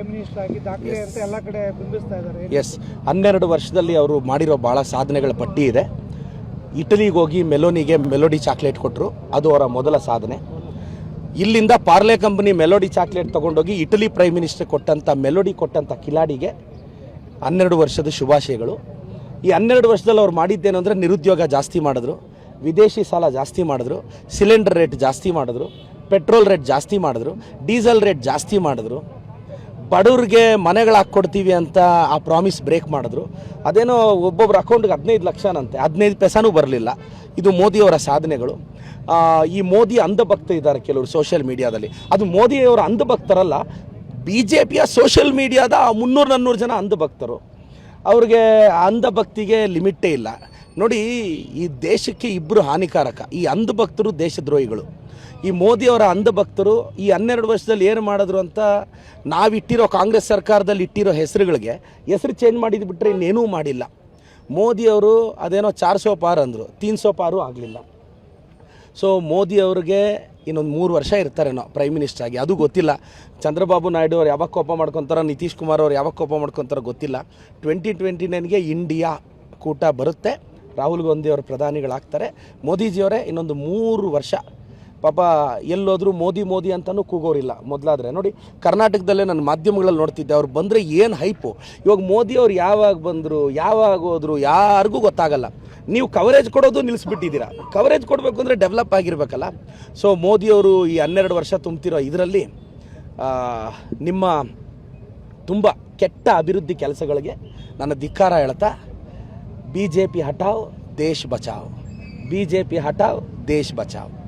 Prime minister ಆಗಿ ದಾಖಲೆ ಅಂತ ಎಲ್ಲ ಕಡೆ ಬಿಂಬಿಸ್ತಾ ಇದ್ದಾರೆ. ಎಸ್, 12 ವರ್ಷದಲ್ಲಿ ಅವರು ಮಾಡಿರೋ ಭಾಳ ಸಾಧನೆಗಳ ಪಟ್ಟಿ ಇದೆ. ಇಟಲಿಗೆ ಹೋಗಿ ಮೆಲೋನಿಗೆ ಮೆಲೋಡಿ ಚಾಕ್ಲೇಟ್ ಕೊಟ್ಟರು, ಅದು ಅವರ ಮೊದಲ ಸಾಧನೆ. ಇಲ್ಲಿಂದ ಪಾರ್ಲೆ ಕಂಪನಿ ಮೆಲೋಡಿ ಚಾಕ್ಲೇಟ್ ತೊಗೊಂಡೋಗಿ ಇಟಲಿ ಪ್ರೈಮ್ ಮಿನಿಸ್ಟರ್ ಕೊಟ್ಟಂಥ ಮೆಲೋಡಿ ಕೊಟ್ಟಂಥ ಕಿಲಾಡಿಗೆ 12 ವರ್ಷದ ಶುಭಾಶಯಗಳು. ಈ 12 ವರ್ಷದಲ್ಲಿ ಅವ್ರು ಮಾಡಿದ್ದೇನು ಅಂದರೆ ನಿರುದ್ಯೋಗ ಜಾಸ್ತಿ ಮಾಡಿದ್ರು, ವಿದೇಶಿ ಸಾಲ ಜಾಸ್ತಿ ಮಾಡಿದ್ರು, ಸಿಲಿಂಡರ್ ರೇಟ್ ಜಾಸ್ತಿ ಮಾಡಿದ್ರು, ಪೆಟ್ರೋಲ್ ರೇಟ್ ಜಾಸ್ತಿ ಮಾಡಿದ್ರು, ಡೀಸೆಲ್ ರೇಟ್ ಜಾಸ್ತಿ ಮಾಡಿದ್ರು, ಬಡವ್ರಿಗೆ ಮನೆಗಳು ಹಾಕ್ಕೊಡ್ತೀವಿ ಅಂತ ಆ ಪ್ರಾಮಿಸ್ ಬ್ರೇಕ್ ಮಾಡಿದ್ರು. ಅದೇನೋ ಒಬ್ಬೊಬ್ಬರ ಅಕೌಂಟ್ಗೆ 15 ಲಕ್ಷನಂತೆ, 15 ಪೈಸಾನೂ ಬರಲಿಲ್ಲ. ಇದು ಮೋದಿಯವರ ಸಾಧನೆಗಳು. ಈ ಮೋದಿ ಅಂಧಭಕ್ತ ಇದ್ದಾರೆ ಕೆಲವರು ಸೋಷಿಯಲ್ ಮೀಡಿಯಾದಲ್ಲಿ. ಅದು ಮೋದಿಯವರ ಅಂಧಭಕ್ತರಲ್ಲ, BJPಯ ಸೋಷಿಯಲ್ ಮೀಡಿಯಾದ 300-400 ಜನ ಅಂಧಭಕ್ತರು. ಅವ್ರಿಗೆ ಅಂಧಭಕ್ತಿಗೆ ಲಿಮಿಟೇ ಇಲ್ಲ. ನೋಡಿ, ಈ ದೇಶಕ್ಕೆ ಇಬ್ಬರು ಹಾನಿಕಾರಕ, ಈ ಅಂಧಭಕ್ತರು ದೇಶದ್ರೋಹಿಗಳು. ಈ ಮೋದಿಯವರ ಅಂಧಭಕ್ತರು ಈ 12 ವರ್ಷದಲ್ಲಿ ಏನು ಮಾಡಿದ್ರು ಅಂತ ನಾವಿಟ್ಟಿರೋ ಕಾಂಗ್ರೆಸ್ ಸರ್ಕಾರದಲ್ಲಿ ಇಟ್ಟಿರೋ ಹೆಸರುಗಳಿಗೆ ಹೆಸರು ಚೇಂಜ್ ಮಾಡಿದ್ದು ಬಿಟ್ಟರೆ ಇನ್ನೇನೂ ಮಾಡಿಲ್ಲ. ಮೋದಿಯವರು ಅದೇನೋ 400 ಪಾರ್ ಅಂದರು, 300 ಪಾರು ಆಗಲಿಲ್ಲ. ಸೊ ಮೋದಿಯವ್ರಿಗೆ ಇನ್ನೊಂದು 3 ವರ್ಷ ಇರ್ತಾರೇನೋ ಪ್ರೈಮ್ ಮಿನಿಸ್ಟರ್ ಆಗಿ, ಅದು ಗೊತ್ತಿಲ್ಲ. ಚಂದ್ರಬಾಬು ನಾಯ್ಡು ಅವ್ರು ಯಾವಾಗ ಕೋಪ ಮಾಡ್ಕೊತಾರೋ, ನಿತೀಶ್ ಕುಮಾರ್ ಅವ್ರು ಯಾವಾಗ ಕೋಪ ಮಾಡ್ಕೊತಾರೋ ಗೊತ್ತಿಲ್ಲ. 2029ಗೆ ಇಂಡಿಯಾ ಕೂಟ ಬರುತ್ತೆ, ರಾಹುಲ್ ಗಾಂಧಿ ಅವರು ಪ್ರಧಾನಿಗಳಾಗ್ತಾರೆ. ಮೋದಿಜಿಯವರೇ ಇನ್ನೊಂದು 3 ವರ್ಷ. ಪಾಪ ಎಲ್ಲೋದ್ರೂ ಮೋದಿ ಮೋದಿ ಅಂತಲೂ ಕೂಗೋರಿಲ್ಲ ಮೊದಲಾದರೆ. ನೋಡಿ, ಕರ್ನಾಟಕದಲ್ಲೇ ನನ್ನ ಮಾಧ್ಯಮಗಳಲ್ಲಿ ನೋಡ್ತಿದ್ದೆ, ಅವ್ರು ಬಂದರೆ ಏನು ಹೈಪು. ಇವಾಗ ಮೋದಿಯವ್ರು ಯಾವಾಗ ಬಂದರು, ಯಾವಾಗ ಹೋದರು, ಯಾರಿಗೂ ಗೊತ್ತಾಗಲ್ಲ. ನೀವು ಕವರೇಜ್ ಕೊಡೋದು ನಿಲ್ಲಿಸ್ಬಿಟ್ಟಿದ್ದೀರಾ. ಕವರೇಜ್ ಕೊಡಬೇಕು ಅಂದರೆ ಡೆವಲಪ್ ಆಗಿರಬೇಕಲ್ಲ. ಸೊ ಮೋದಿಯವರು ಈ 12 ವರ್ಷ ತುಂಬ್ತಿರೋ ಇದರಲ್ಲಿ ನಿಮ್ಮ ತುಂಬ ಕೆಟ್ಟ ಅಭಿವೃದ್ಧಿ ಕೆಲಸಗಳಿಗೆ ನನ್ನ ಧಿಕ್ಕಾರ ಹೇಳ್ತಾ, BJP ಹಟಾವ್ ದೇಶ್ ಬಚಾವ್, BJP ಹಟಾವ್ ದೇಶ್ ಬಚಾವ್.